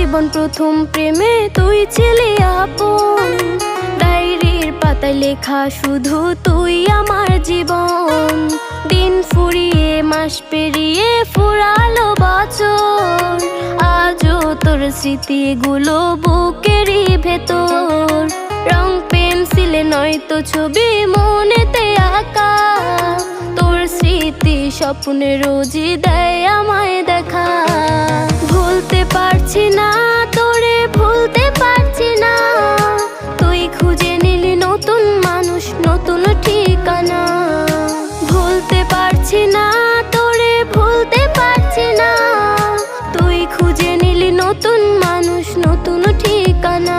জীবন প্রথম প্রেমে তুই ছিলি আপন, ডায়েরির পাতায় লেখা শুধু তুই আমার জীবন। দিন ফুরিয়ে মাস পেরিয়ে ফুরালো বছর, আজও তোর স্মৃতিগুলো বুকেরই ভেতর। রং পেন্সিলে নয়তো ছবি মনেতে আঁকা, তোর স্মৃতি স্বপ্নে রোজই দেয় আমায় দেখা। ভুলতে পারছি না তোরে, ভুলতে পারছি না, তুই খুঁজে নিলি নতুন মানুষ, নতুন ঠিকানা। ভুলতে পারছি না তোরে, ভুলতে পারছি না, তুই খুঁজে নিলি নতুন মানুষ, নতুন ঠিকানা।